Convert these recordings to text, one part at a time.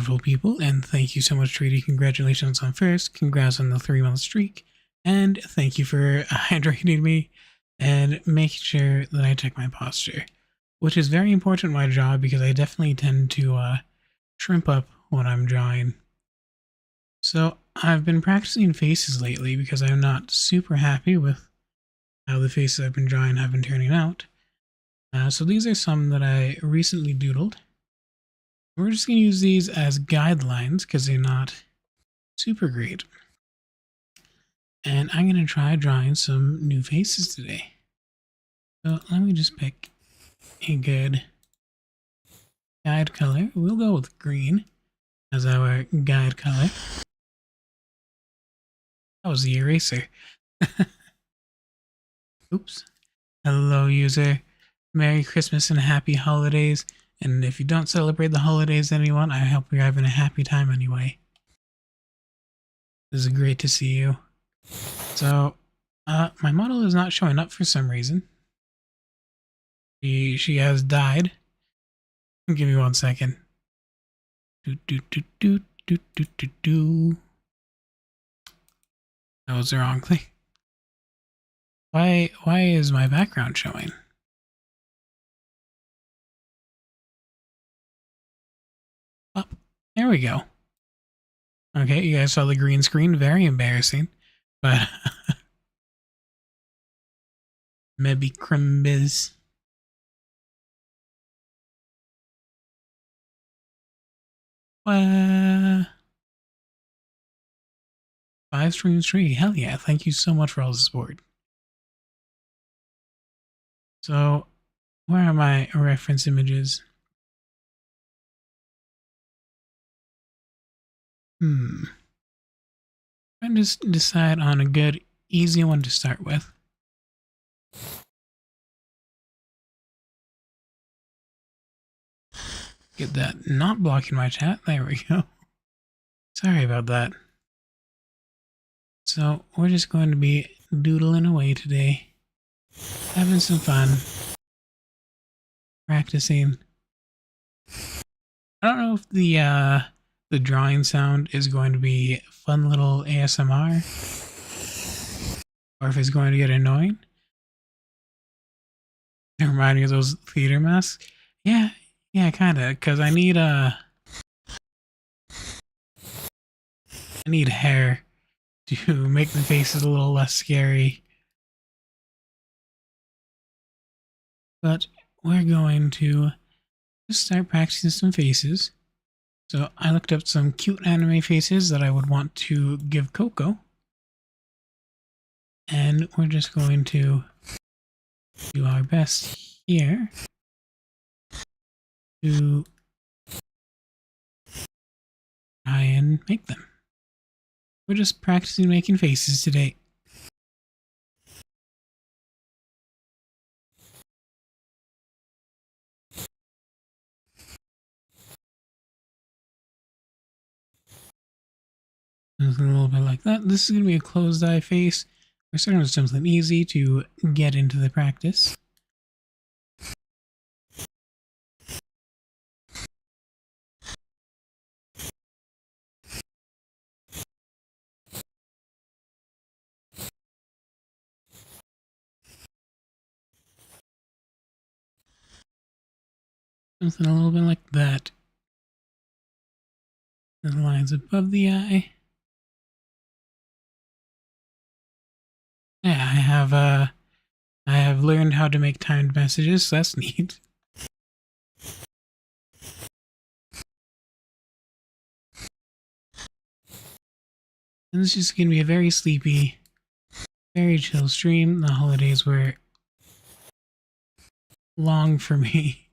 wonderful people, and thank you so much, Treaty. Congratulations on first, congrats on the 3-month streak, and thank you for hydrating me and making sure that I check my posture, which is very important in my job because I definitely tend to shrimp up when I'm drawing. So I've been practicing faces lately because I'm not super happy with how the faces I've been drawing have been turning out. So these are some that I recently doodled. We're just going to use these as guidelines because they're not super great. And I'm going to try drawing some new faces today. So let me just pick a good guide color. We'll go with green as our guide color. That was the eraser. Oops. Hello, user. Merry Christmas and happy holidays. And if you don't celebrate the holidays, anyone, I hope you're having a happy time anyway. This is great to see you. So, my model is not showing up for some reason. She has died. Give me 1 second. That was the wrong thing. Why is my background showing? Oh, there we go. Okay, you guys saw the green screen. Very embarrassing. But maybe Crimbiz. Five streams free. Hell yeah. Thank you so much for all the support. So, where are my reference images? I just decide on a good, easy one to start with. Get that not blocking my chat. There we go. Sorry about that. So we're just going to be doodling away today. Having some fun. Practicing. I don't know if the drawing sound is going to be fun little ASMR or if it's going to get annoying. It reminded me of those theater masks. Yeah, kinda, because I need hair to make the faces a little less scary. But we're going to just start practicing some faces. So I looked up some cute anime faces that I would want to give Coco. And we're just going to do our best here to try and make them. We're just practicing making faces today. A little bit like that. This is going to be a closed eye face. We're starting with something easy to get into the practice. Something a little bit like that. The lines above the eye. Yeah, I have learned how to make timed messages, so that's neat. And this is going to be a very sleepy, very chill stream. The holidays were long for me,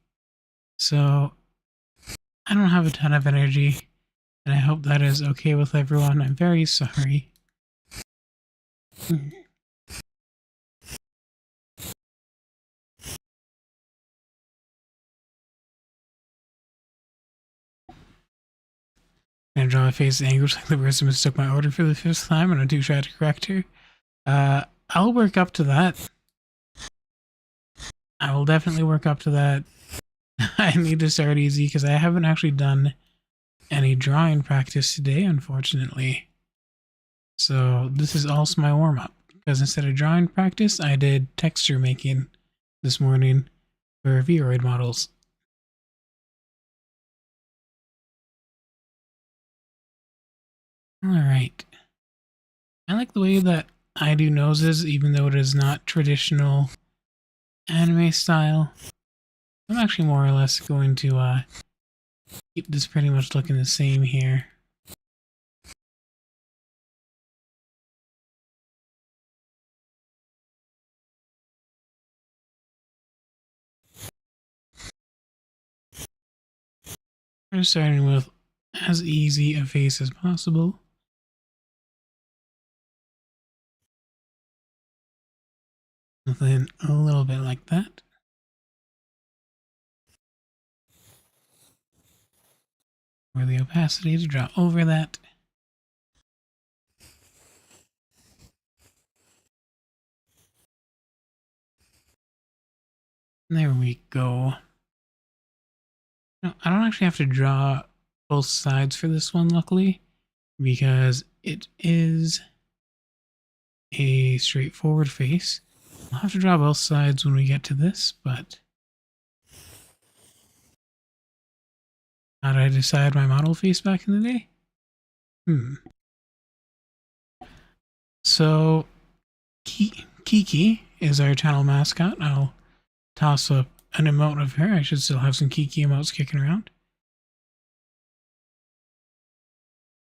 so I don't have a ton of energy, and I hope that is okay with everyone. I'm very sorry. I draw a face of anguish like the person mistook my order for the 5th time and I'm too shy to correct her. I'll work up to that. I will definitely work up to that. I need to start easy because I haven't actually done any drawing practice today, unfortunately. So this is also my warm-up, because instead of drawing practice, I did texture making this morning for Vroid models. Alright. I like the way that I do noses, even though it is not traditional anime style. I'm actually more or less going to keep this pretty much looking the same here. We're starting with as easy a face as possible. And then a little bit like that. For the opacity to draw over that. There we go. No, I don't actually have to draw both sides for this one, luckily, because it is a straightforward face. I'll have to draw both sides when we get to this, but how did I decide my model face back in the day? So, Kiki is our channel mascot. I'll toss up an emote of her. I should still have some Kiki emotes kicking around.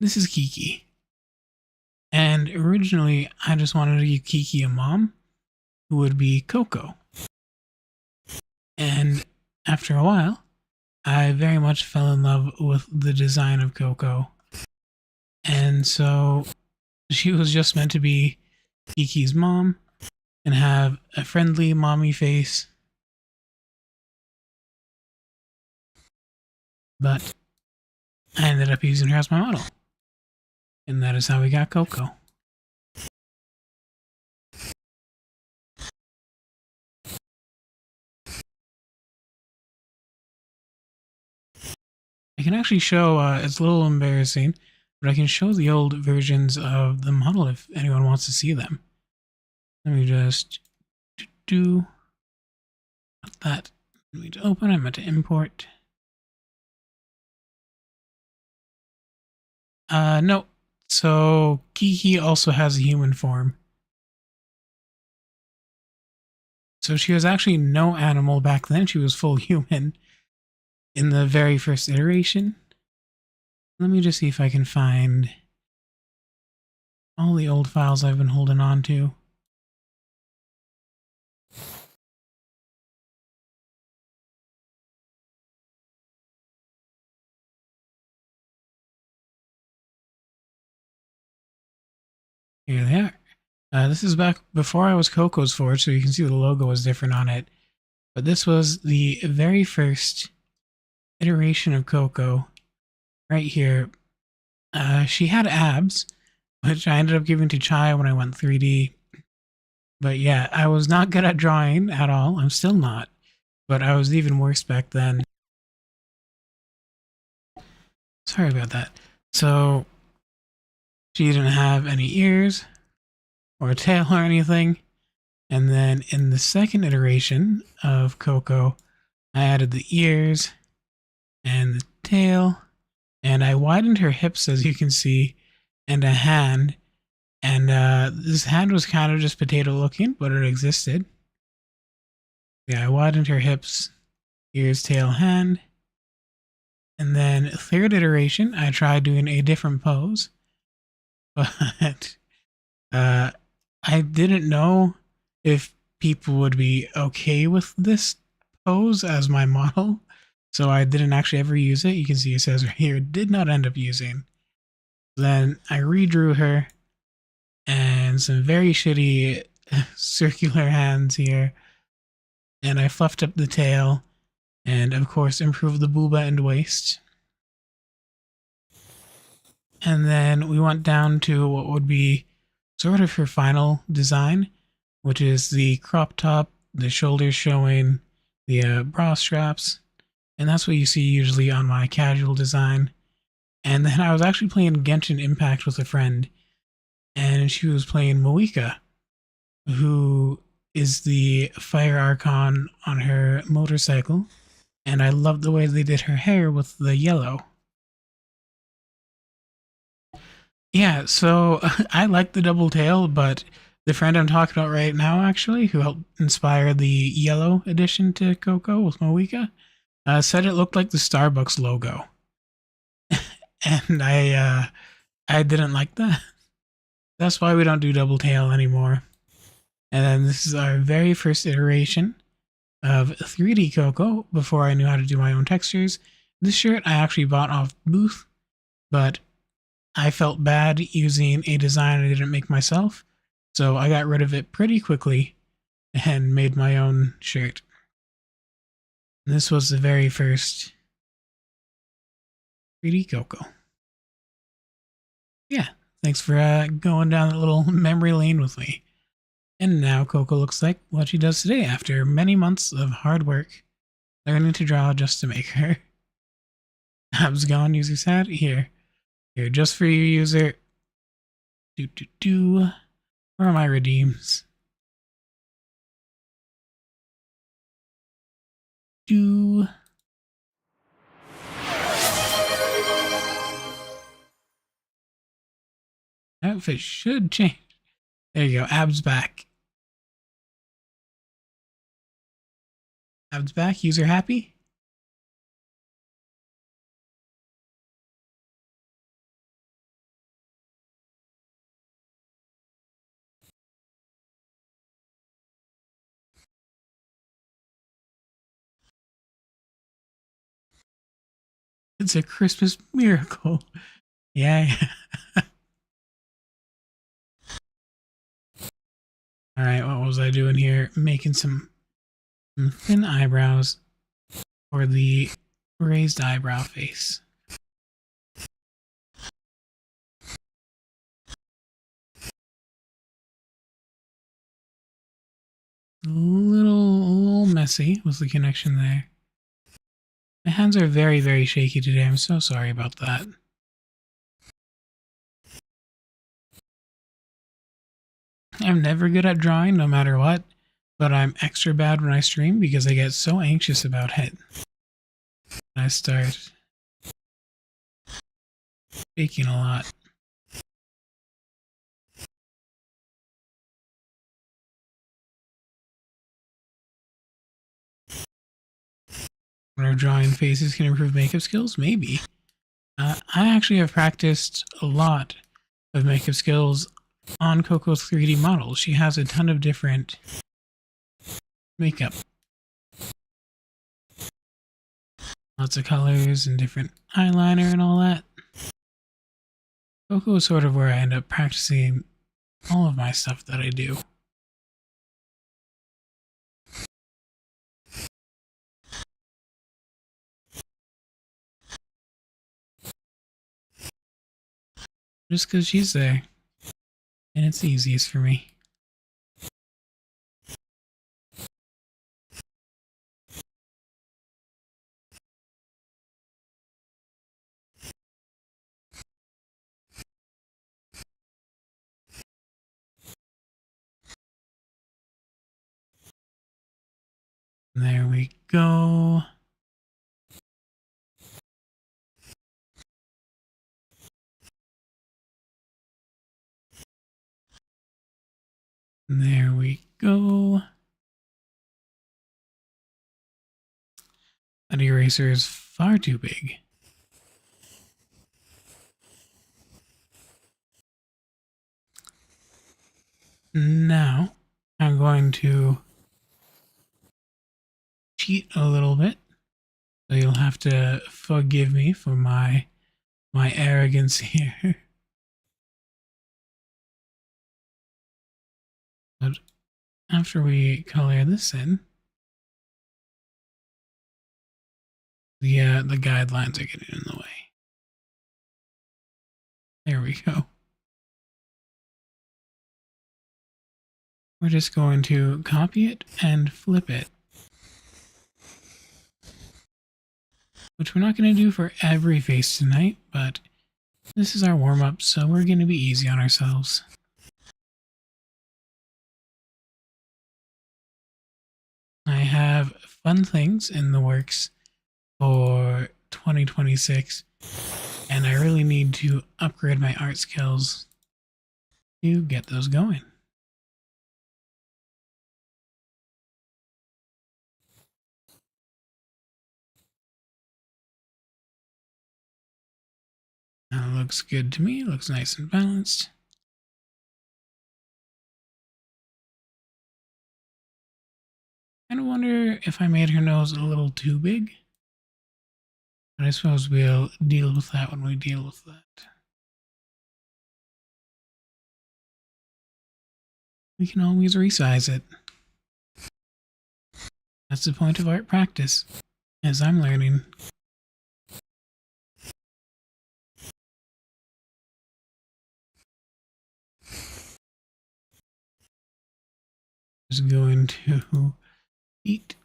This is Kiki. And originally, I just wanted to give Kiki a mom, who would be Coco. And after a while, I very much fell in love with the design of Coco. And so she was just meant to be Kiki's mom and have a friendly mommy face. But I ended up using her as my model. And that is how we got Coco. I can actually show, it's a little embarrassing, but I can show the old versions of the model if anyone wants to see them. Let me just do that. I need to open, I meant to import. No. So Kiki also has a human form. So she was actually no animal back then, she was full human in the very first iteration. Let me just see if I can find all the old files I've been holding on to. Here they are. This is back before I was Coco's Forge, so you can see the logo was different on it. But this was the very first iteration of Coco. Right here. She had abs, which I ended up giving to Chai when I went 3D. But yeah, I was not good at drawing at all. I'm still not. But I was even worse back then. Sorry about that. So, she didn't have any ears or a tail or anything. And then in the second iteration of Coco, I added the ears and the tail. And I widened her hips, as you can see, and a hand. And this hand was kind of just potato looking, but it existed. Yeah, I widened her hips, ears, tail, hand. And then third iteration, I tried doing a different pose. But I didn't know if people would be okay with this pose as my model. So I didn't actually ever use it. You can see it says right here, did not end up using. Then I redrew her and some very shitty circular hands here. And I fluffed up the tail and of course improved the booba and waist. And then we went down to what would be sort of her final design, which is the crop top, the shoulders showing, the bra straps. And that's what you see usually on my casual design. And then I was actually playing Genshin Impact with a friend, and she was playing Moika, who is the Fire Archon on her motorcycle. And I loved the way they did her hair with the yellow. Yeah, so I like the double tail, but the friend I'm talking about right now, actually, who helped inspire the yellow edition to Coco with Moika, said it looked like the Starbucks logo, and I didn't like that. That's why we don't do double tail anymore. And then this is our very first iteration of 3D Coco before I knew how to do my own textures. This shirt I actually bought off Booth, but I felt bad using a design I didn't make myself, so I got rid of it pretty quickly and made my own shirt. This was the very first 3D Coco. Yeah, thanks for going down that little memory lane with me. And now Coco looks like what she does today after many months of hard work learning to draw just to make her. Abs gone, user sad. Here, just for you, user. Where are my redeems? Outfit should change. There you go. Abs back. Abs back. User happy. It's a Christmas miracle. Yeah. All right. What was I doing here? Making some thin eyebrows for the raised eyebrow face. A little messy was the connection there. My hands are very, very shaky today. I'm so sorry about that. I'm never good at drawing, no matter what, but I'm extra bad when I stream because I get so anxious about it. I start shaking a lot. Whether drawing faces can improve makeup skills? Maybe. I actually have practiced a lot of makeup skills on Coco's 3D model. She has a ton of different makeup. Lots of colors and different eyeliner and all that. Coco is sort of where I end up practicing all of my stuff that I do. Just because she's there. And it's the easiest for me. There we go. There we go. That eraser is far too big. Now, I'm going to cheat a little bit. So you'll have to forgive me for my arrogance here. But after we color this in, the guidelines are getting in the way. There we go. We're just going to copy it and flip it. Which we're not going to do for every face tonight, but This is our warm-up, so we're going to be easy on ourselves. I have fun things in the works for 2026, and I really need to upgrade my art skills to get those going. That looks good to me. Looks nice and balanced. I wonder if I made her nose a little too big. But I suppose we'll deal with that when we deal with that. We can always resize it. That's the point of art practice, as I'm learning. Just going to eat.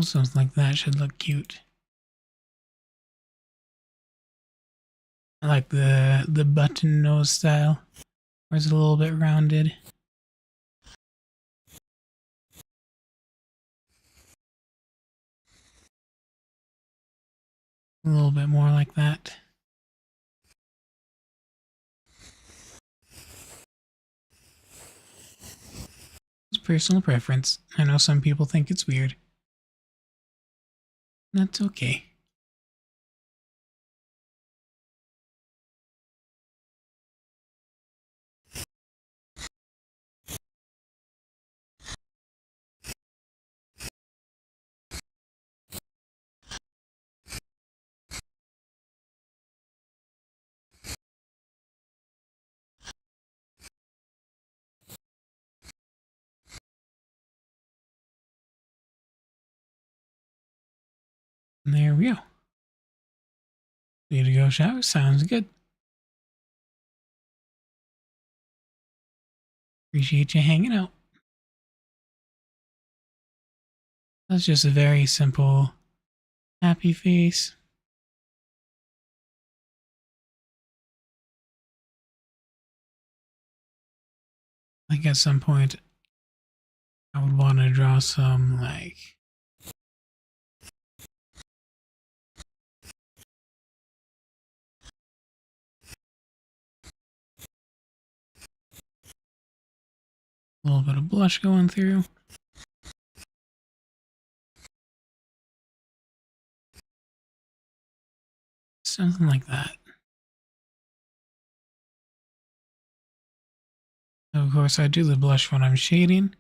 Something like that should look cute. I like the button nose style, where it's a little bit rounded. A little bit more like that. It's personal preference. I know some people think it's weird. That's okay. And there we go. Need to go shower? Sounds good. Appreciate you hanging out. That's just a very simple, happy face. Like at some point, I would want to draw some like a little bit of blush going through. Something like that. Of course, I do the blush when I'm shading,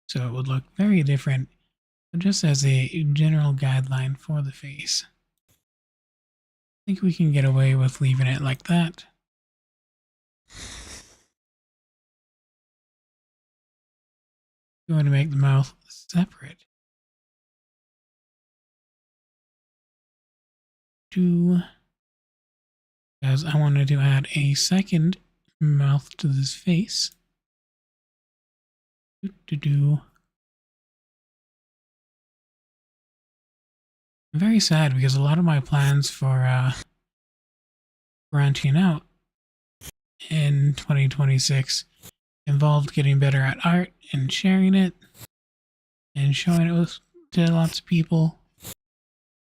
so it would look very different, but just as a general guideline for the face. I think we can get away with leaving it like that. Going to make the mouth separate. Because I wanted to add a second mouth to this face. I'm very sad because a lot of my plans for branching out in 2026 involved getting better at art and sharing it and showing it to lots of people.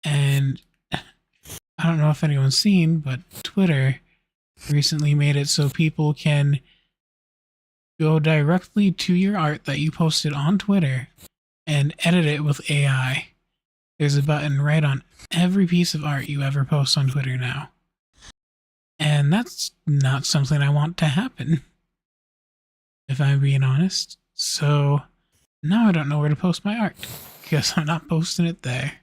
And I don't know if anyone's seen, but Twitter recently made it so people can go directly to your art that you posted on Twitter and edit it with AI. There's a button right on every piece of art you ever post on Twitter now. And that's not something I want to happen, if I'm being honest. So now I don't know where to post my art because I'm not posting it there.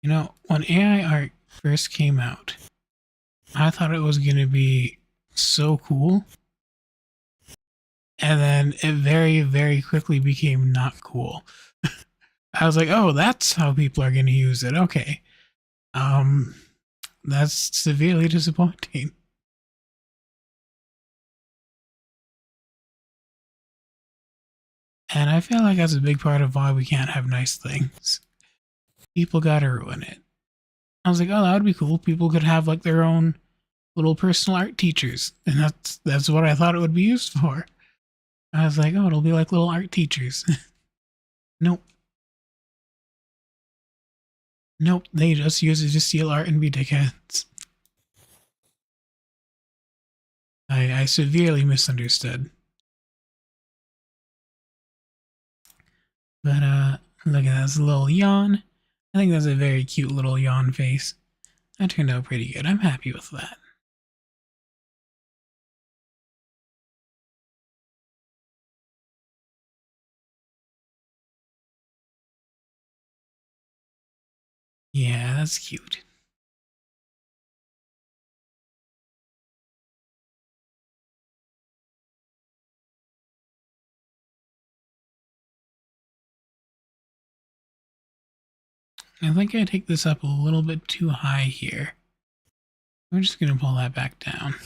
You know, when AI art first came out, I thought it was going to be so cool. And then it very, very quickly became not cool. I was like, oh, that's how people are going to use it. Okay. Um, that's severely disappointing. And I feel like that's a big part of why we can't have nice things. People gotta ruin it. I was like, oh, that would be cool. People could have like their own little personal art teachers, and that's what I thought it would be used for. I was like, oh, it'll be like little art teachers. Nope. Nope, they just use it to steal art and be dickheads. I severely misunderstood. But look at this little yawn. I think that's a very cute little yawn face. That turned out pretty good. I'm happy with that. Yeah, that's cute. I think I take this up a little bit too high here. We're just gonna pull that back down.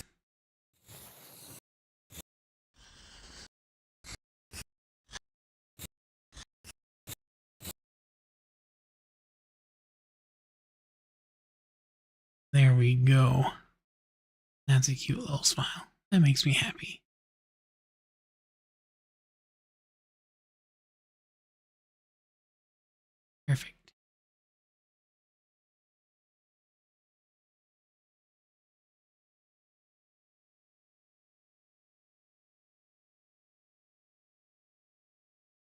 There we go. That's a cute little smile. That makes me happy. Perfect.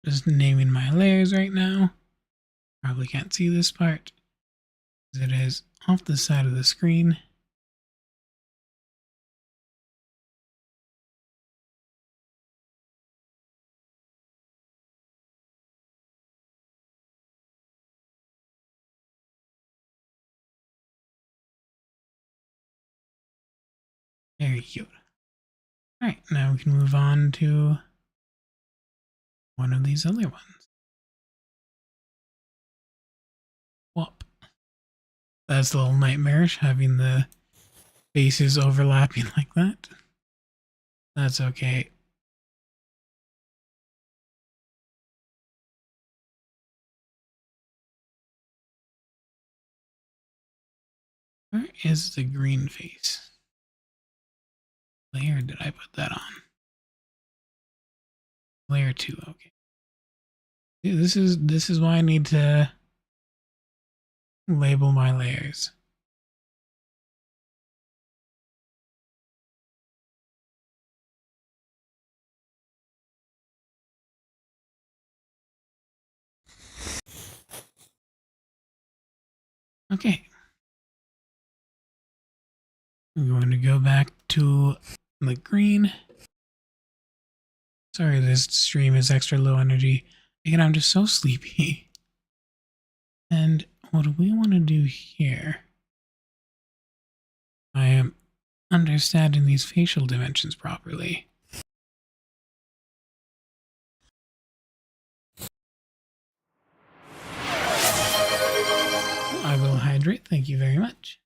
Just naming my layers right now. Probably can't see this part, because it is off the side of the screen. Very cute. Alright, now we can move on to one of these other ones. Whoop. That's a little nightmarish, having the faces overlapping like that. That's okay. Where is the green face? Layer did I put that on? Layer 2, okay. This is why I need to label my layers. Okay. I'm going to go back to the green. Sorry, this stream is extra low energy. Again, I'm just so sleepy. And what do we want to do here? I am understanding these facial dimensions properly. I will hydrate, thank you very much.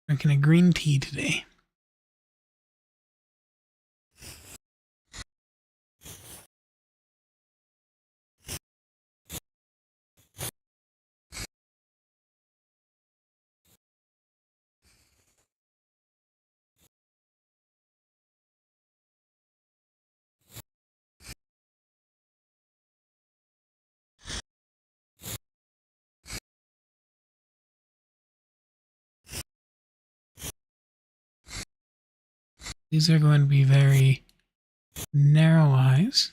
Drinking a green tea today. These are going to be very narrow eyes.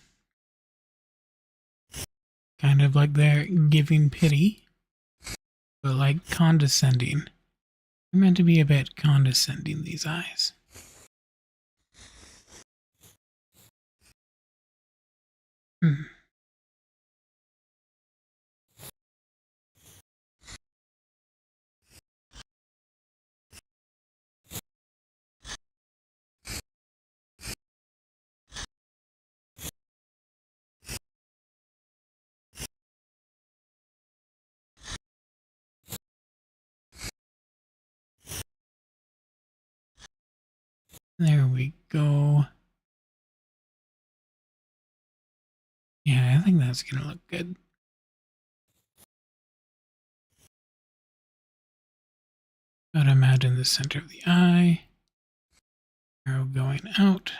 Kind of like they're giving pity, but like condescending. They're meant to be a bit condescending, these eyes. Hmm. There we go. Yeah, I think that's gonna look good. But imagine the center of the eye. Arrow going out.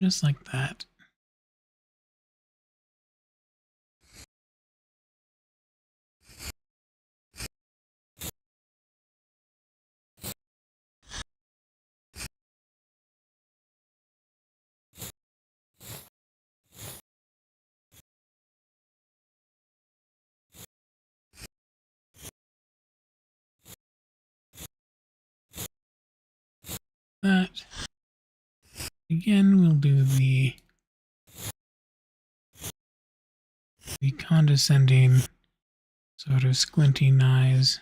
Just like that. That. Again, we'll do the condescending, sort of squinting eyes.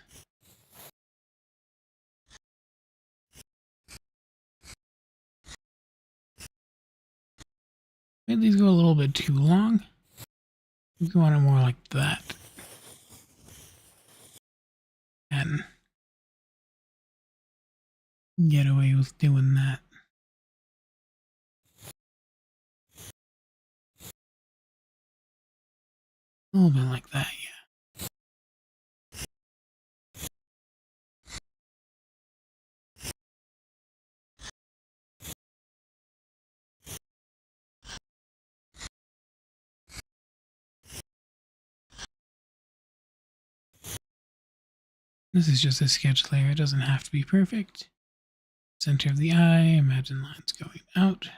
Maybe these go a little bit too long. We want it more like that. And get away with doing that. A little bit like that, yeah. This is just a sketch layer. It doesn't have to be perfect. Center of the eye. Imagine lines going out.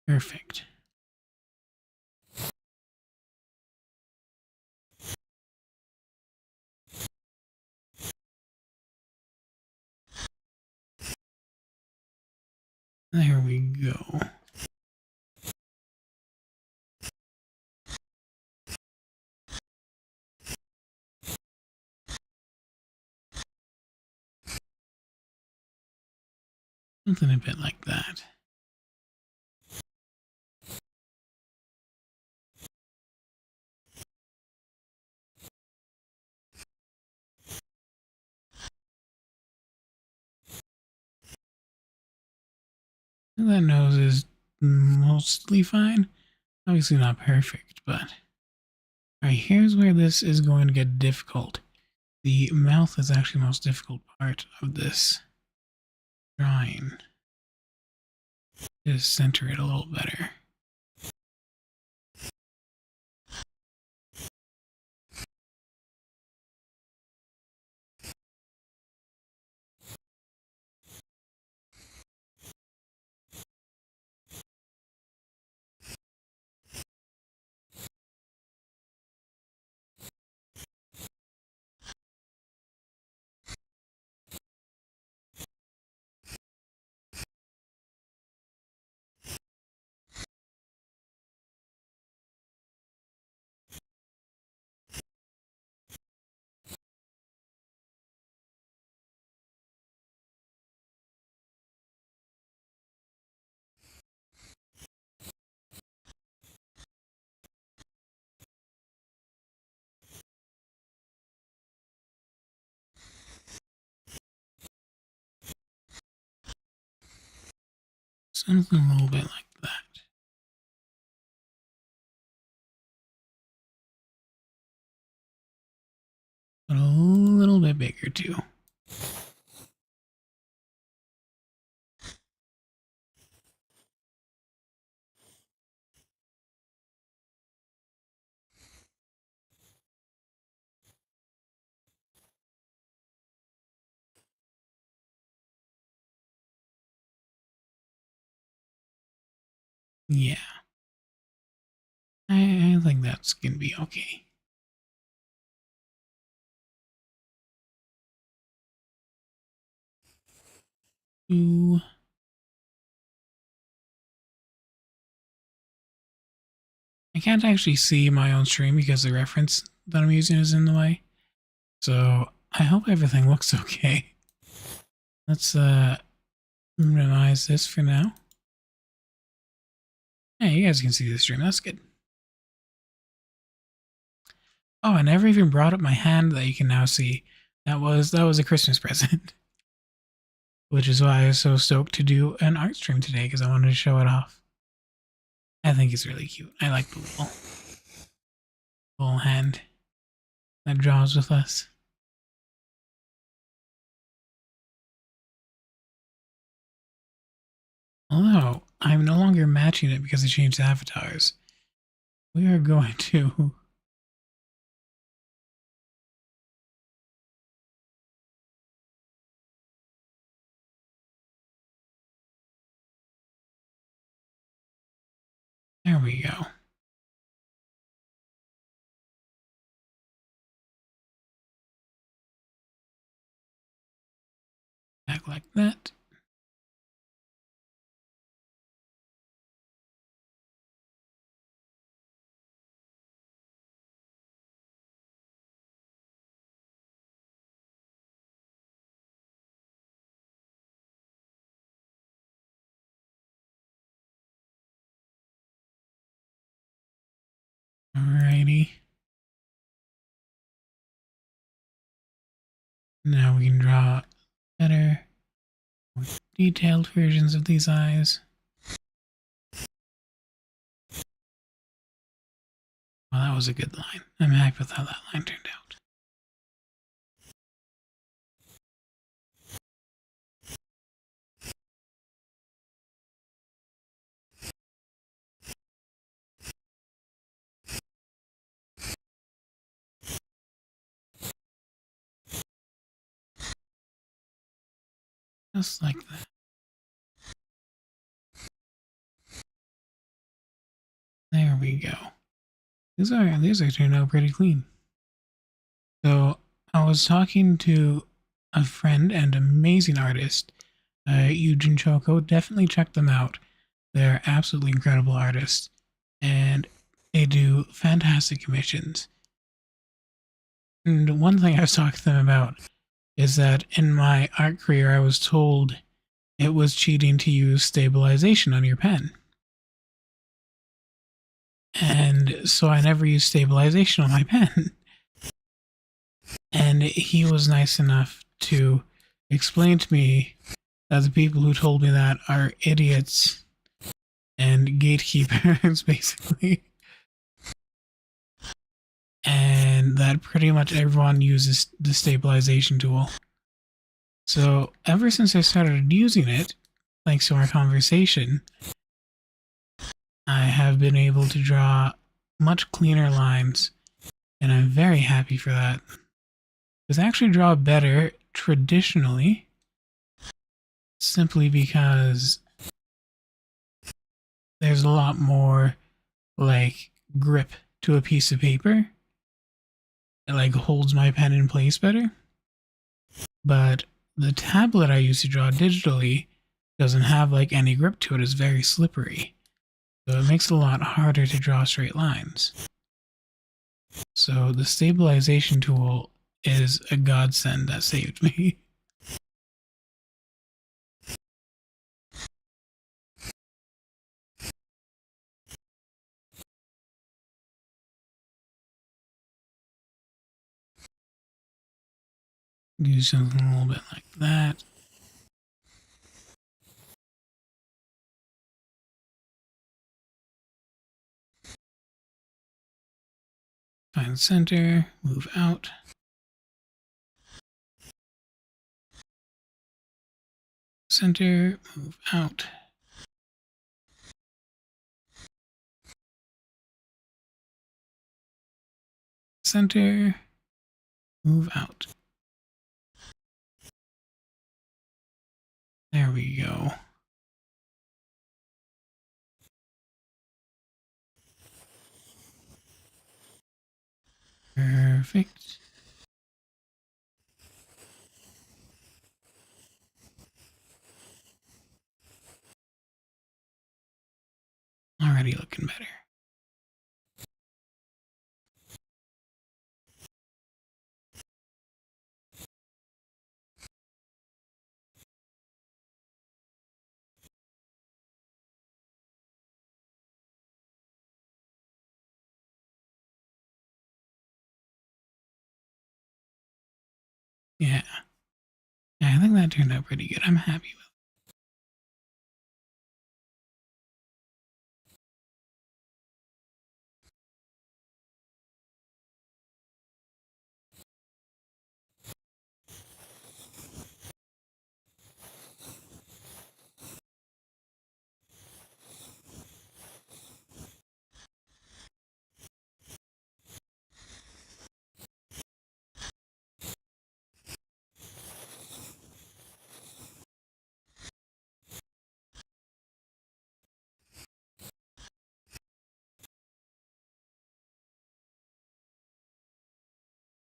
Perfect. There we go. Something a bit like that. That nose is mostly fine. Obviously not perfect, but... Alright, here's where this is going to get difficult. The mouth is actually the most difficult part of this drawing. Just center it a little better. Something a little bit like that. But a little bit bigger too. Yeah. I think that's gonna be okay. do. I can't actually see my own stream because the reference that I'm using is in the way. So I hope everything looks okay. Let's minimize this for now. Yeah, you guys can see the stream. That's good. Oh, I never even brought up my hand that you can now see. That was a Christmas present. Which is why I was so stoked to do an art stream today, because I wanted to show it off. I think it's really cute. I like the little hand that draws with us. Although, I'm no longer matching it because I changed avatars. We are going to... There we go. Back like that. Alrighty. Now we can draw better, more detailed versions of these eyes. Well, that was a good line. I'm happy with how that line turned out. Just like that. There we go. These are turned out pretty clean. So I was talking to a friend and amazing artist, Eugene Choco. Definitely check them out. They're absolutely incredible artists, and they do fantastic commissions. And one thing I was talking to them about is that in my art career, I was told it was cheating to use stabilization on your pen. And so I never used stabilization on my pen. And he was nice enough to explain to me that the people who told me that are idiots and gatekeepers, basically. And that pretty much everyone uses the stabilization tool. So ever since I started using it, thanks to our conversation, I have been able to draw much cleaner lines, and I'm very happy for that. Because I actually draw better traditionally, simply because there's a lot more like grip to a piece of paper. It like holds my pen in place better. But the tablet I use to draw digitally doesn't have like any grip to it. It's very slippery. So it makes it a lot harder to draw straight lines. So the stabilization tool is a godsend that saved me. Do something a little bit like that. Find center, move out. Center, move out. Center, move out. There we go. Perfect. already looking better. Yeah. Yeah, I think that turned out pretty good. I'm happy with it.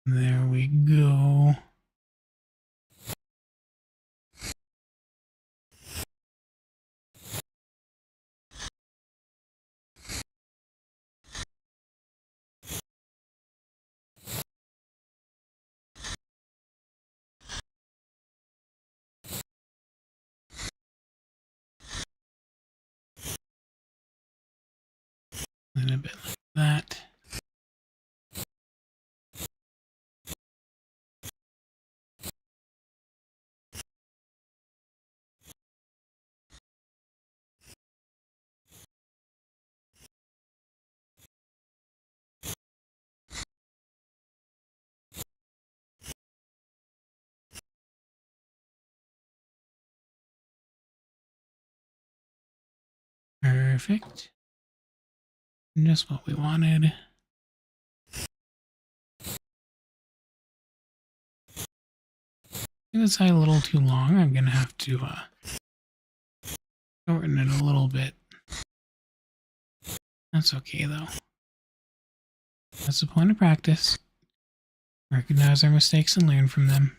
There we go. And a bit like that. Perfect. Just what we wanted. This side a little too long. I'm gonna have to shorten it a little bit. That's okay though. That's the point of practice. Recognize our mistakes and learn from them.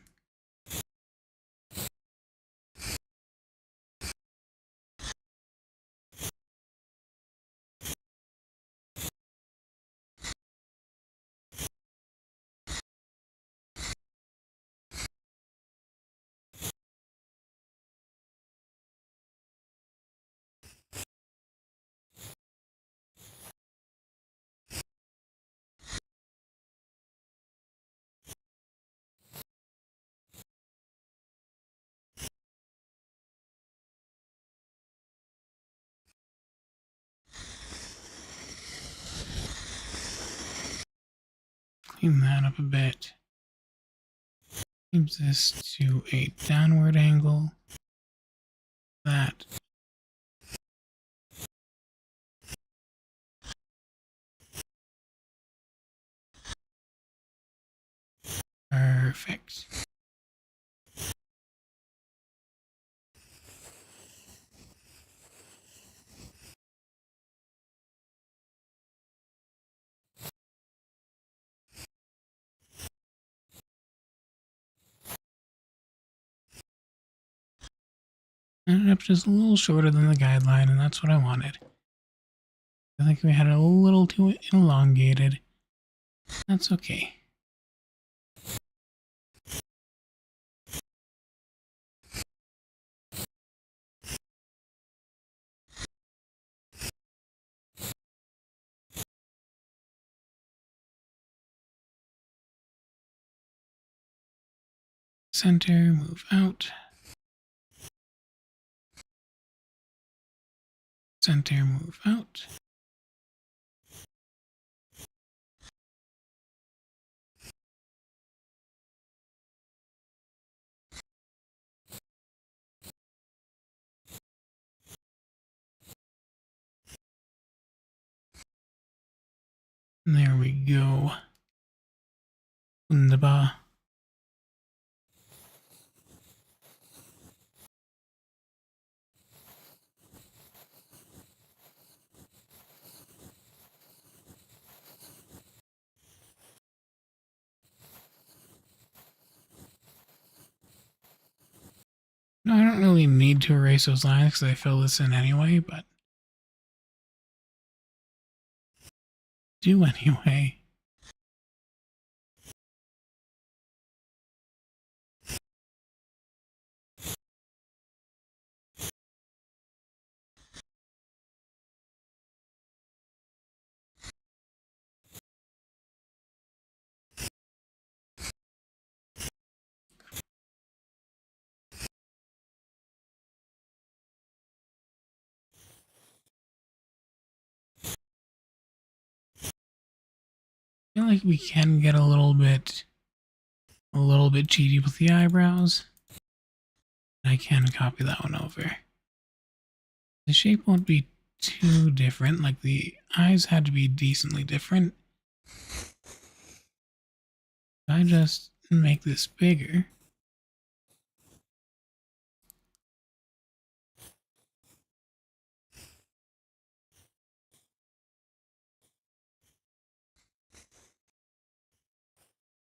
Clean that up a bit. Keeps this to a downward angle. That. Perfect. Ended up just a little shorter than the guideline, and that's what I wanted. I think we had it a little too elongated. That's okay. Center, move out. Center, move out. And there we go. Wunderbar. No, I don't really need to erase those lines because I fill this in anyway, but do anyway. I feel like we can get a little bit cheaty with the eyebrows. I can copy that one over. The shape won't be too different, like the eyes had to be decently different. If I just make this bigger,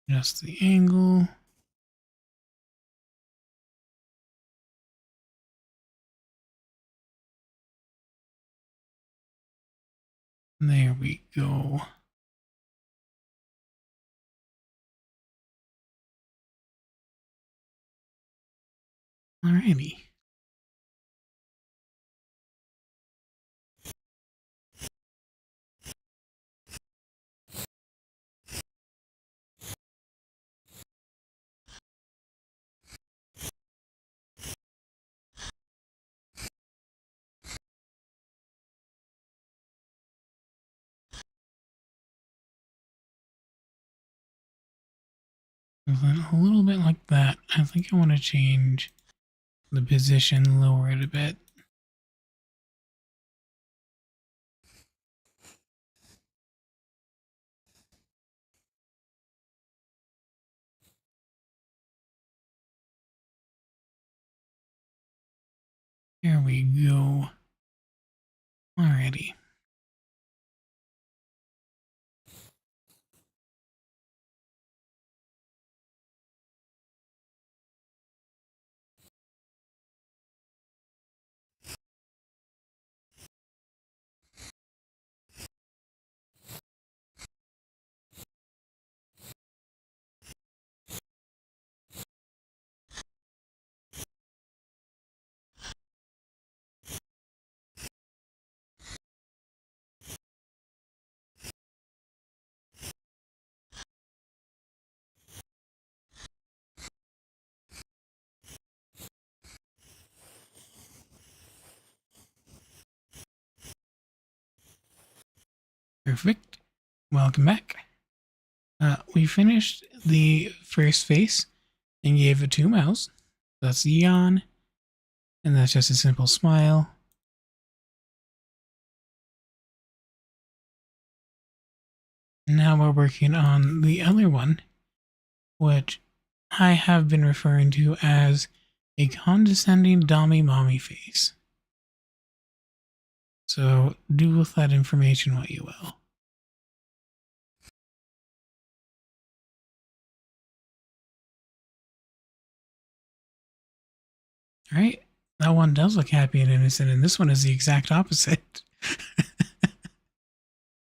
adjust the angle. There we go. Alrighty. Then a little bit like that. I think I want to change the position, lower it a bit. There we go. Alrighty. Perfect. Welcome back. We finished the first face and gave it 2 mouths. That's a yawn, and that's just a simple smile. Now we're working on the other one, which I have been referring to as a condescending dommy mommy face. So do with that information what you will. Alright, that one does look happy and innocent, and this one is the exact opposite.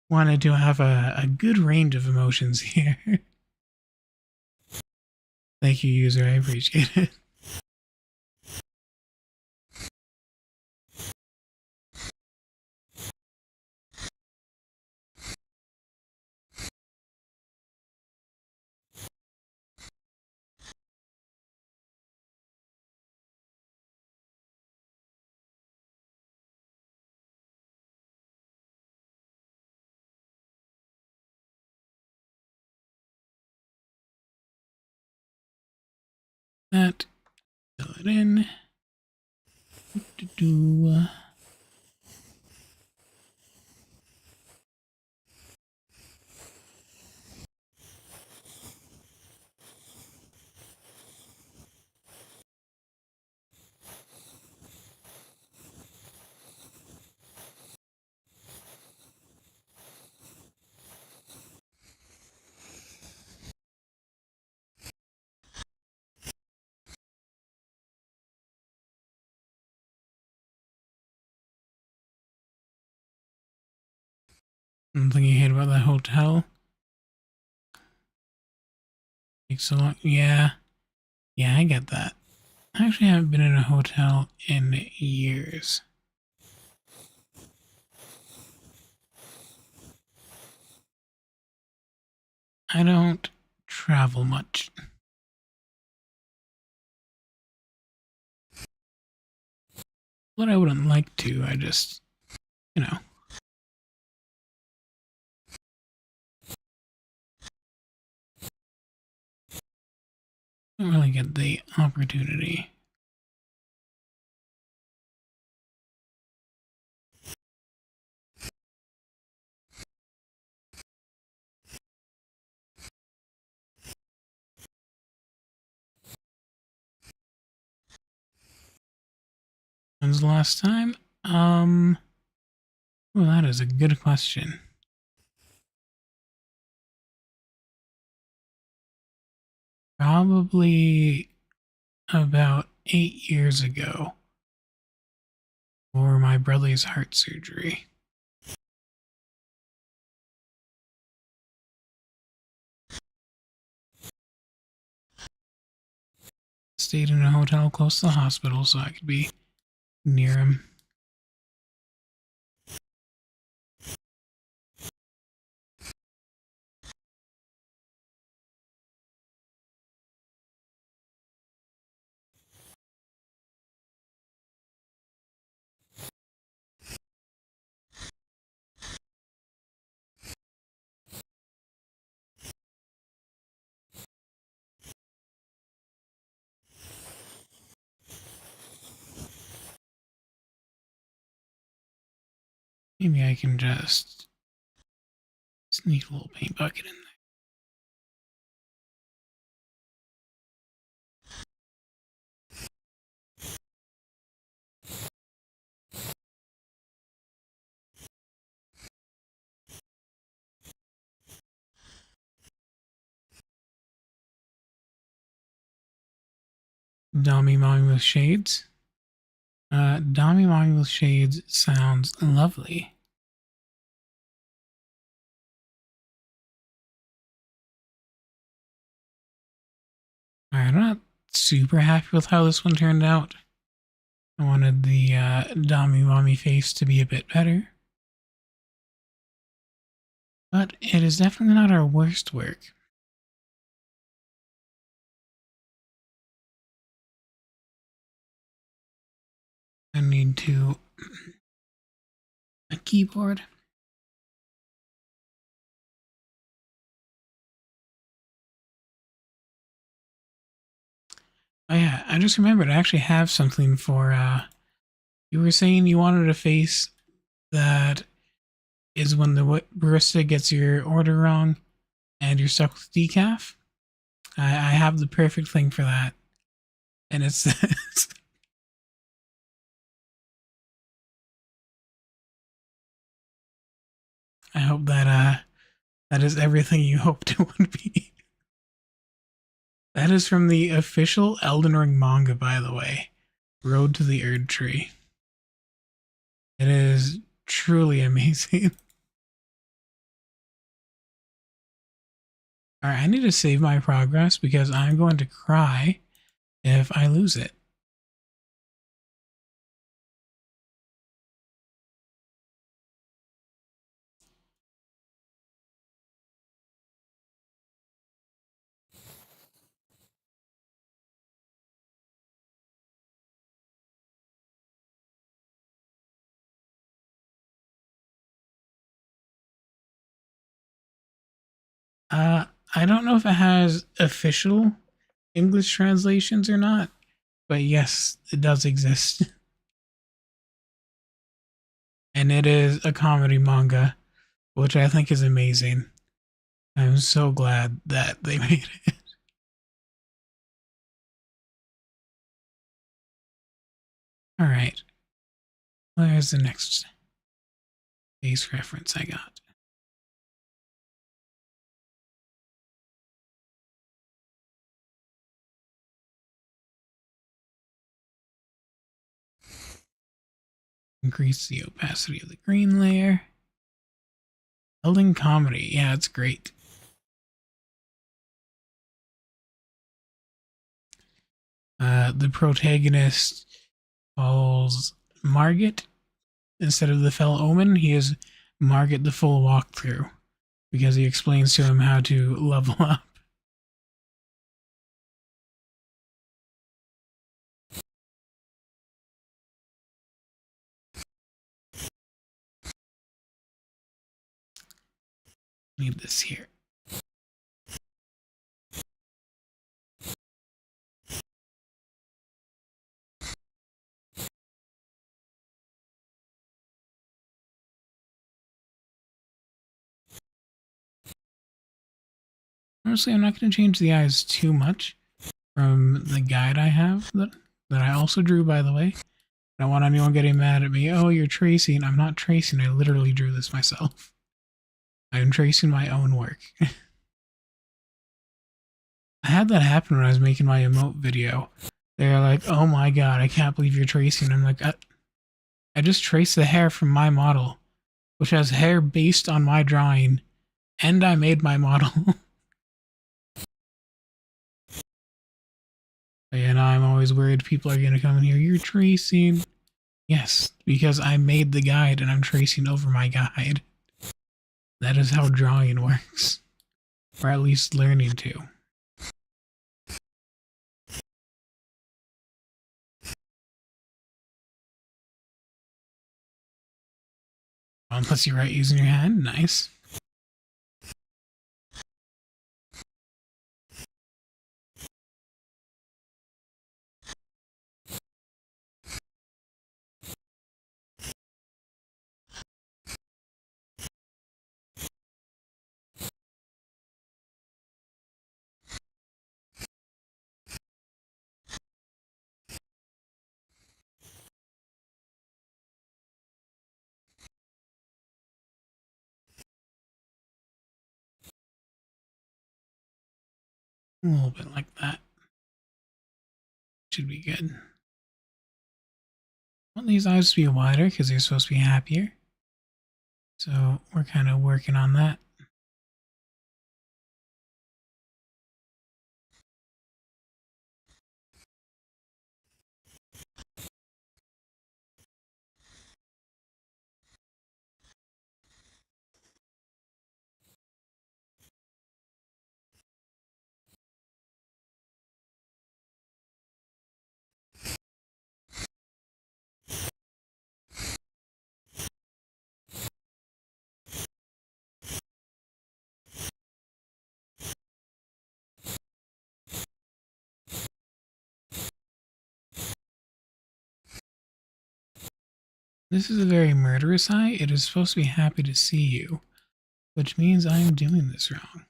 Wanted to have a good range of emotions here. Thank you, user. I appreciate it. That, fill it in. Do. Something you hate about that hotel? Takes so long. Yeah. Yeah, I get that. I actually haven't been in a hotel in years. I don't travel much. But I wouldn't like to. I just, you know, don't really get the opportunity. When's the last time? Well, that is a good question. Probably about 8 years ago for my brother's heart surgery. Stayed in a hotel close to the hospital so I could be near him. Maybe I can just sneak a little paint bucket in there. Dummy Mommy with Shades. Dummy Mommy with Shades sounds lovely. Alright, I'm not super happy with how this one turned out. I wanted the Dummy Mommy face to be a bit better. But it is definitely not our worst work. I need to a keyboard. Oh yeah, I just remembered I actually have something for you were saying you wanted a face that is when the barista gets your order wrong and you're stuck with decaf. I have the perfect thing for that. And it's this. I hope that that is everything you hoped it would be. That is from the official Elden Ring manga, by the way. Road to the Erd Tree. It is truly amazing. Alright, I need to save my progress because I'm going to cry if I lose it. Uh, I don't know if it has official English translations or not, but yes, it does exist. And it is a comedy manga, which I think is amazing. I'm so glad that they made it. All right, where's the next base reference I got? Increase the opacity of the green layer. Building comedy. Yeah, it's great. The protagonist calls Margit instead of the Fell Omen. He is Margit the full walkthrough because he explains to him how to level up. Need this here. Honestly, I'm not going to change the eyes too much from the guide I have that I also drew, by the way. I don't want anyone getting mad at me. Oh, you're tracing. I'm not tracing. I literally drew this myself. I'm tracing my own work. I had that happen when I was making my emote video. They're like, oh my god, I can't believe you're tracing. I'm like, I just traced the hair from my model, which has hair based on my drawing, and I made my model. And I'm always worried people are going to come in here. You're tracing. Yes, because I made the guide and I'm tracing over my guide. That is how drawing works. Or at least learning to. Unless you write using your hand. Nice. A little bit like that. Should be good. I want these eyes to be wider because they're supposed to be happier. So we're kind of working on that. This is a very murderous eye. It is supposed to be happy to see you, which means I am doing this wrong.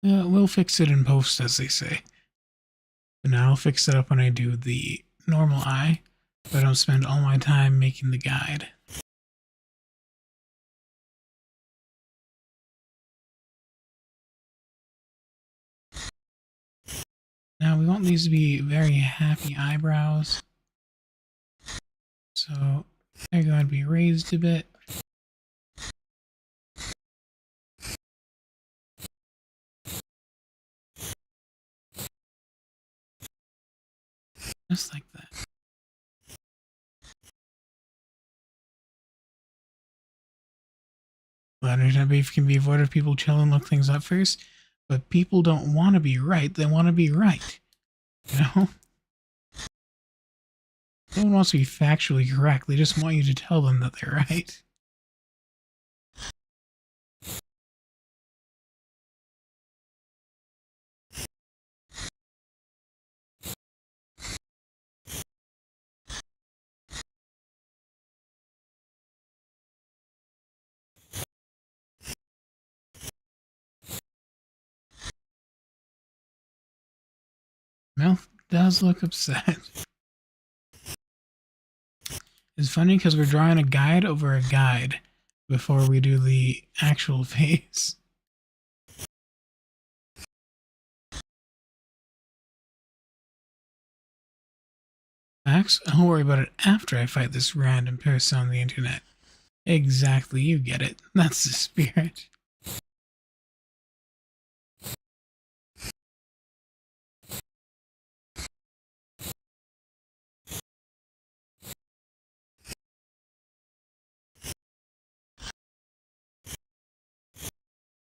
We'll fix it in post, as they say. But now I'll fix it up when I do the normal eye, so I don't spend all my time making the guide. Now we want these to be very happy eyebrows. So they're going to be raised a bit. Just like that. Internet beef can be avoided if people chill and look things up first, but people don't want to be right. They want to be right. You know? No one wants to be factually correct. They just want you to tell them that they're right. Mouth does look upset. It's funny because we're drawing a guide over a guide before we do the actual phase. Max, I'll worry about it after I fight this random person on the internet. Exactly, you get it. That's the spirit.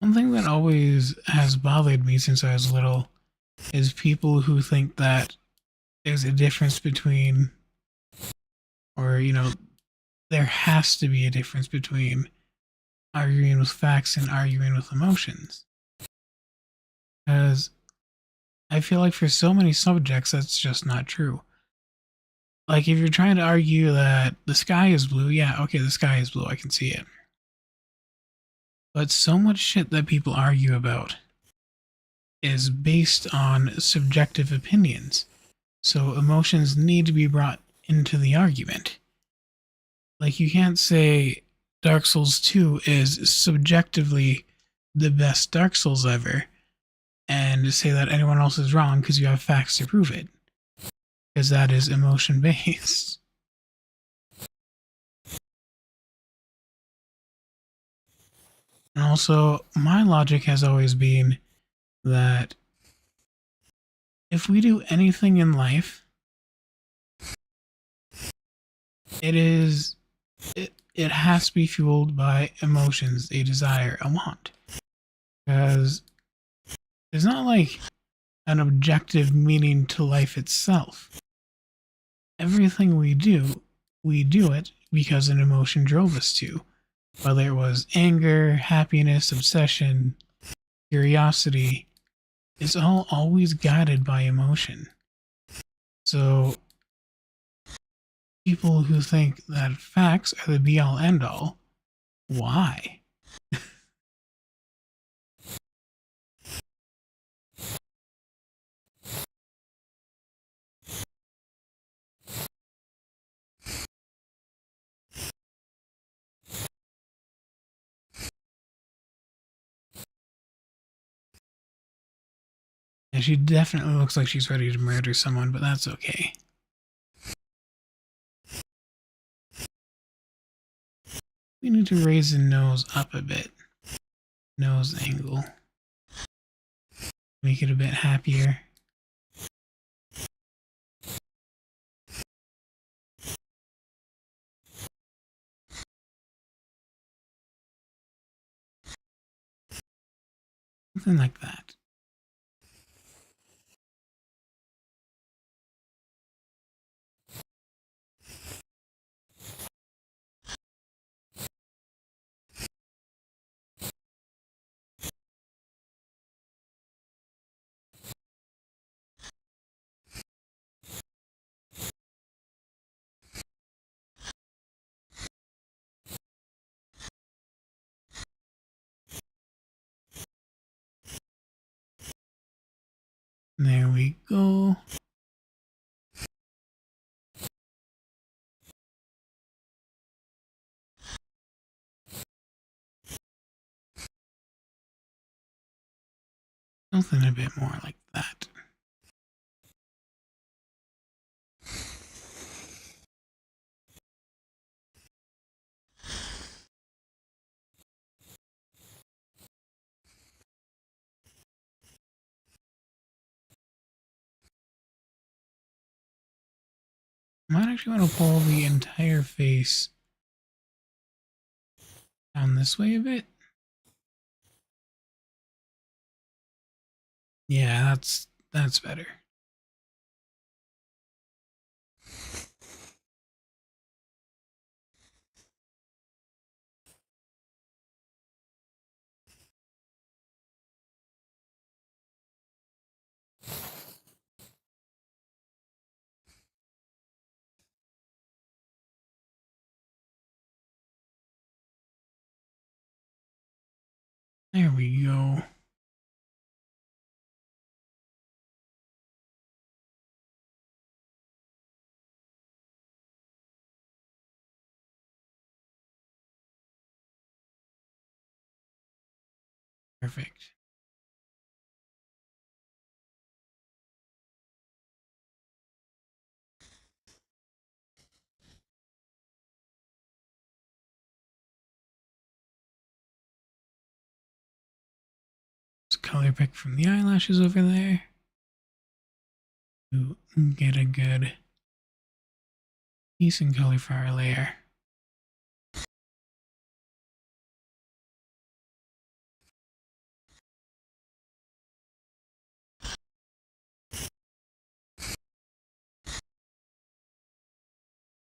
One thing that always has bothered me since I was little is people who think that there's a difference between, or, there has to be a difference between arguing with facts and arguing with emotions. Because I feel like for so many subjects, that's just not true. Like, if you're trying to argue that the sky is blue, yeah, okay, the sky is blue, I can see it. But so much shit that people argue about is based on subjective opinions. So emotions need to be brought into the argument. Like, you can't say Dark Souls 2 is subjectively the best Dark Souls ever and say that anyone else is wrong because you have facts to prove it. Because that is emotion based. And also, my logic has always been that if we do anything in life, it has to be fueled by emotions, a desire, a want. Because there's not like an objective meaning to life itself. Everything we do it because an emotion drove us to. Whether it was anger, happiness, obsession, curiosity, it's all always guided by emotion. So people who think that facts are the be all end all, why? And she definitely looks like she's ready to murder someone, but that's okay. We need to raise the nose up a bit. Nose angle. Make it a bit happier. Something like that. There we go. Something a bit more like that. I might actually want to pull the entire face down this way a bit. Yeah, that's better. There we go. Perfect. Let's color pick from the eyelashes over there to get a good decent color for our layer.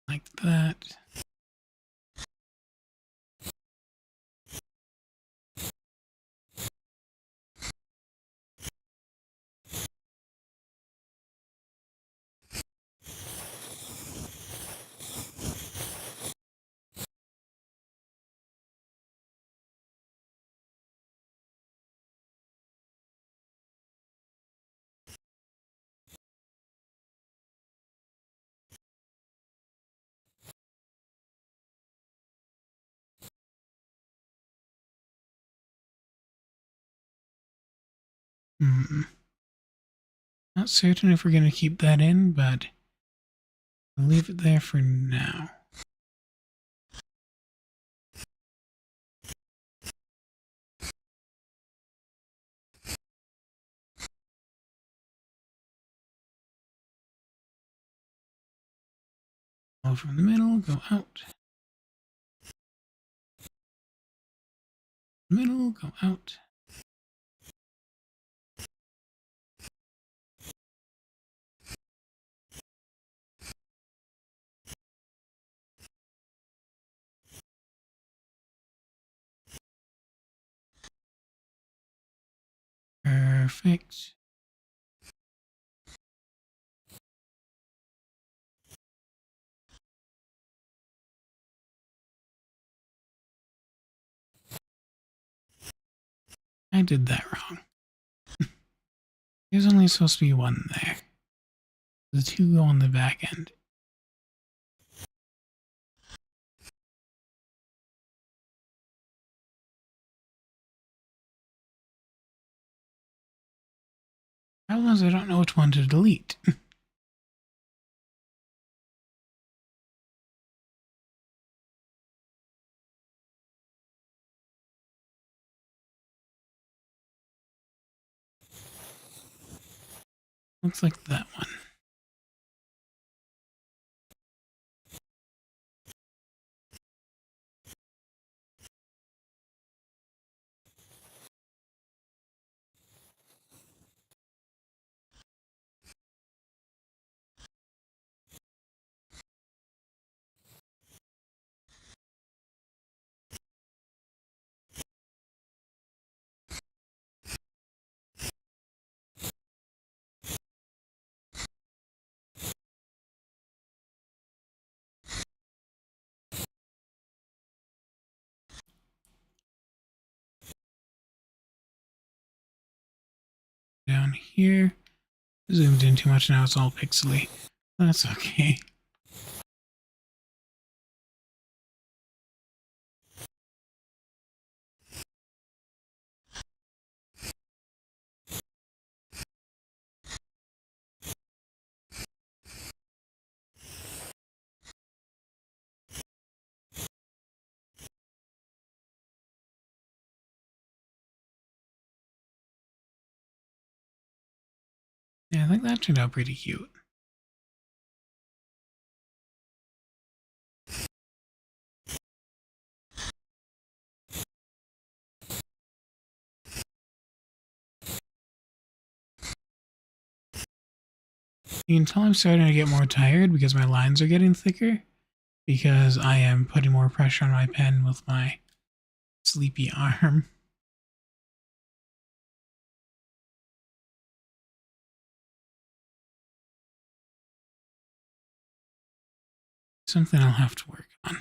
Like that. Not certain if we're going to keep that in, but I'll leave it there for now. Go from the middle, go out. Middle, go out. Perfect. I did that wrong. There's only supposed to be one there. The two go on the back end. Problem is I don't know which one to delete. Looks like that one. Down here. Zoomed in too much now, it's all pixely. That's okay. Yeah, I think that turned out pretty cute. You can tell I'm starting to get more tired because my lines are getting thicker, because I am putting more pressure on my pen with my sleepy arm. Something I'll have to work on.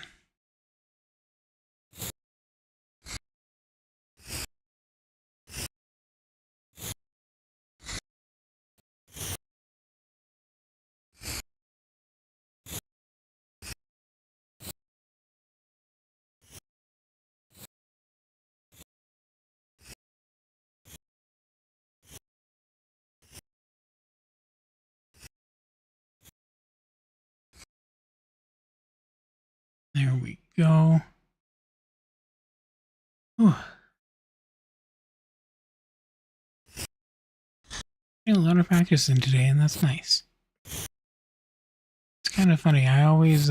There we go. Whew. A lot of practice in today, and that's nice. It's kind of funny. I always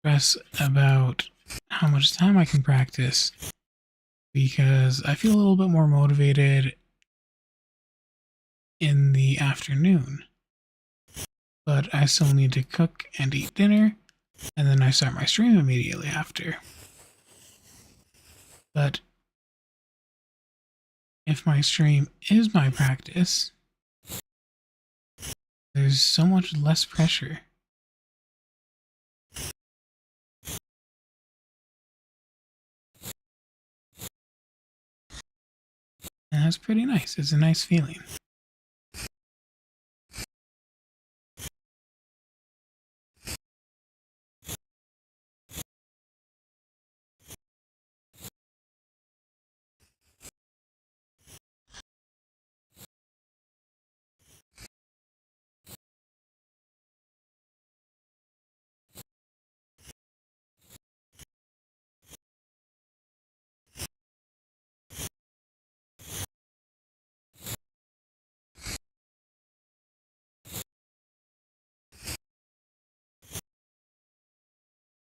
stress about how much time I can practice because I feel a little bit more motivated in the afternoon. But I still need to cook and eat dinner, and then I start my stream immediately after. But if my stream is my practice, there's so much less pressure. And that's pretty nice. It's a nice feeling.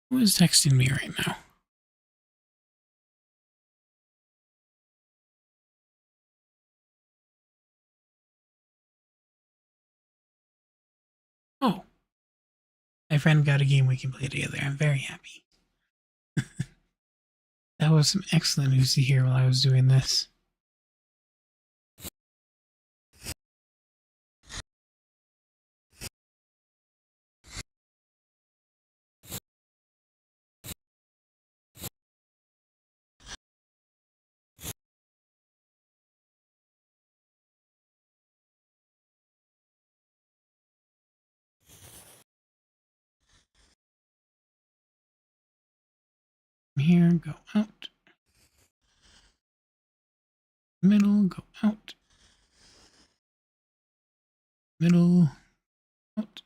Who is texting me right now? Oh, my friend got a game we can play together. I'm very happy. That was some excellent news to hear while I was doing this. Here, go out. Middle, go out. Middle, out.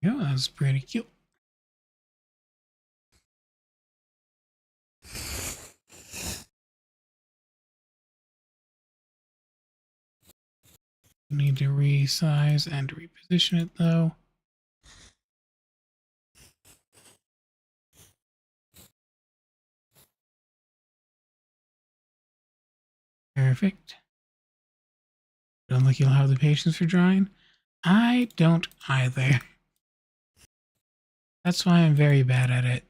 Yeah, that's pretty cute. Need to resize and reposition it though. Perfect. Don't think you'll have the patience for drawing. I don't either. That's why I'm very bad at it.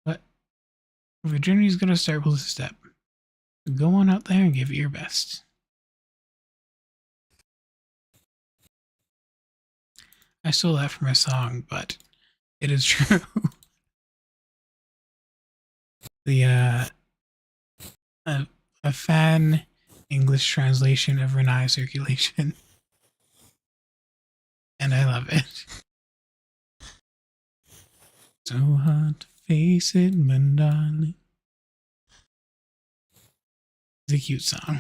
But if your journey is going to start with a step, go on out there and give it your best. I stole that from a song, but it is true. The a fan English translation of Renai Circulation, and I love it. So hard to face it, my darling. It's a cute song.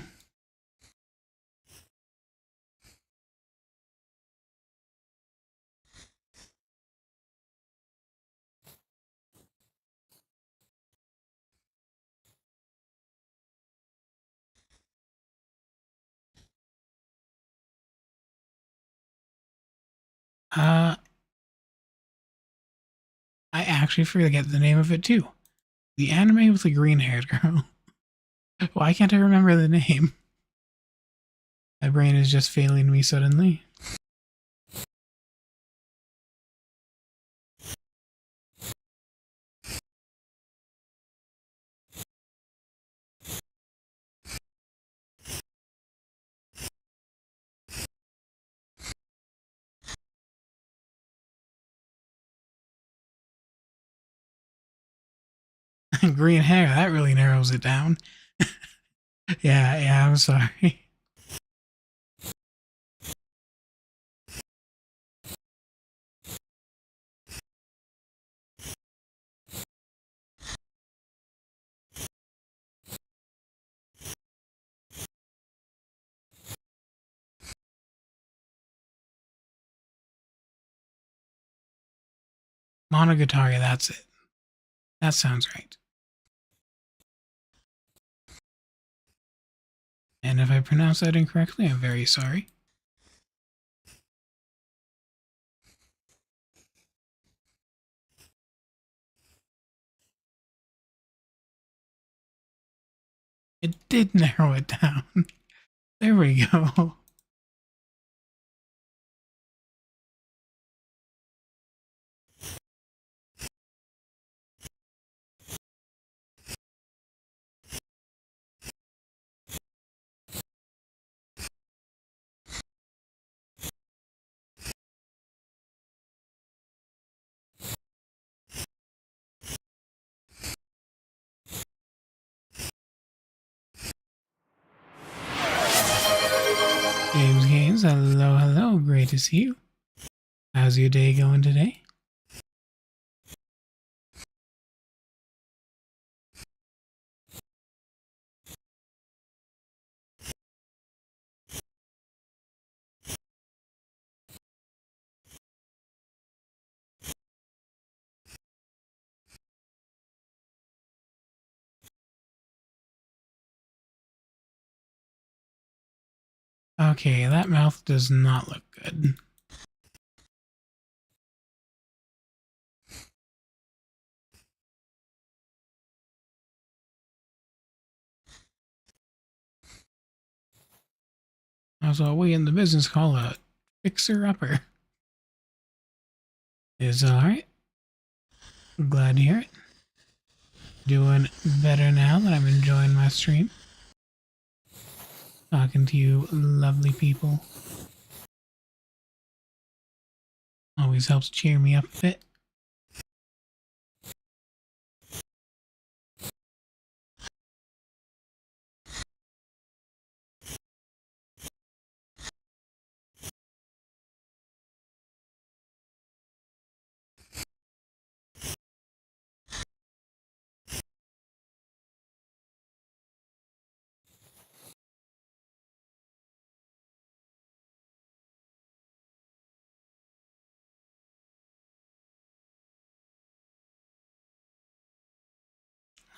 I actually forget the name of it too. The anime with the green-haired girl. Why can't I remember the name? My brain is just failing me suddenly. Green hair, that really narrows it down. Yeah, I'm sorry. Monogatari, that's it. That sounds right. And if I pronounce that incorrectly, I'm very sorry. It did narrow it down. There we go. James Gaines, hello, great to see you. How's your day going today? Okay, that mouth does not look good. That's what we in the business call a fixer-upper. Is alright. Glad to hear it. Doing better now that I'm enjoying my stream. Talking to you lovely people. Always helps cheer me up a bit.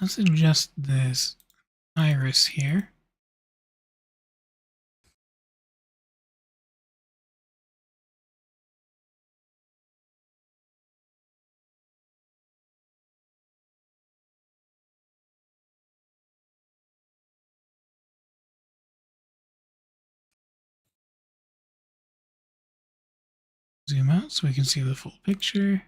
Let's adjust this iris here. Zoom out so we can see the full picture.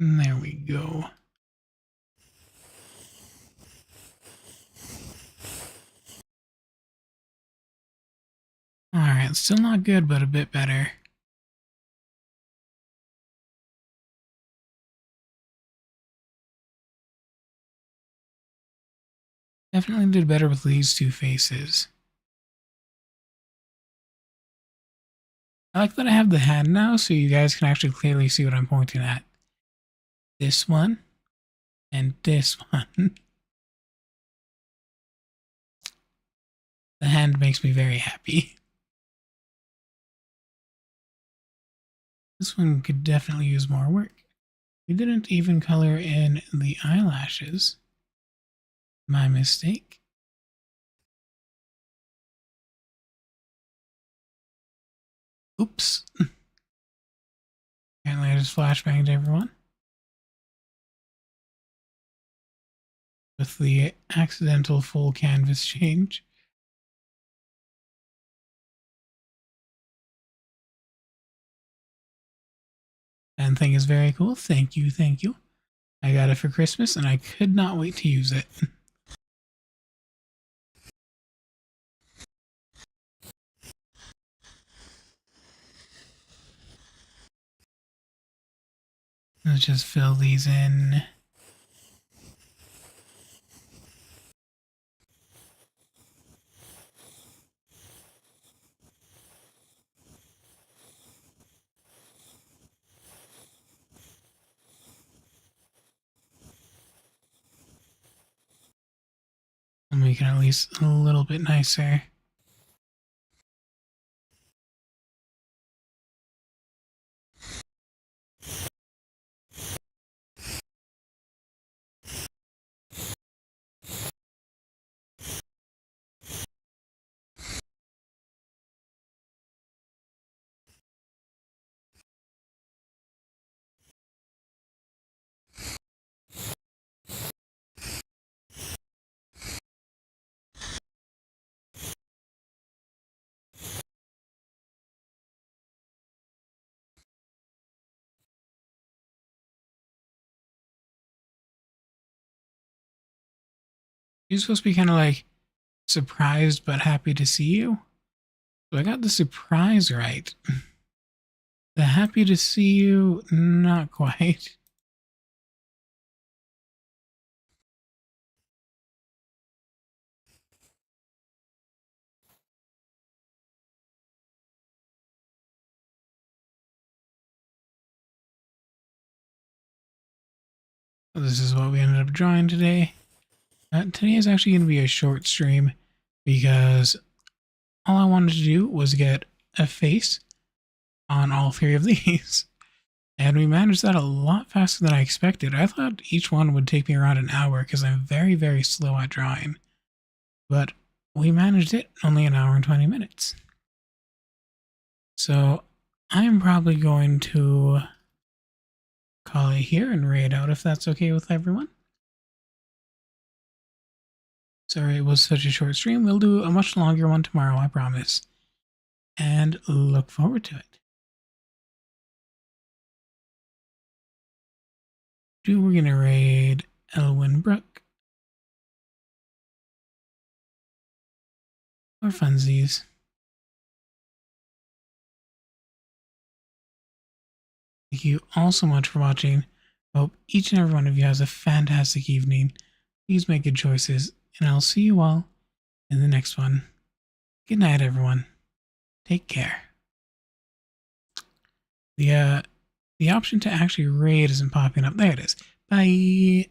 And there we go. Alright, still not good, but a bit better. Definitely did better with these two faces. I like that I have the hand now so you guys can actually clearly see what I'm pointing at. This one and this one. The hand makes me very happy. This one could definitely use more work. We didn't even color in the eyelashes. My mistake. Oops. Apparently I just flashbanged everyone with the accidental full canvas change. And thing is very cool. Thank you, thank you. I got it for Christmas and I could not wait to use it. Let's just fill these in. And make it at least a little bit nicer. You're supposed to be kind of like surprised but happy to see you. So I got the surprise right. The happy to see you, not quite. This is what we ended up drawing today. Today is actually going to be a short stream because all I wanted to do was get a face on all three of these. And we managed that a lot faster than I expected. I thought each one would take me around an hour because I'm very, very slow at drawing. But we managed it only an hour and 20 minutes. So I'm probably going to call it here and raid out if that's okay with everyone. Sorry it was such a short stream. We'll do a much longer one tomorrow, I promise. And look forward to it. We're gonna raid Elwyn Brook. Or funsies. Thank you all so much for watching. I hope each and every one of you has a fantastic evening. Please make good choices, and I'll see you all in the next one. Good night, everyone. Take care. The option to actually raid isn't popping up. There it is. Bye.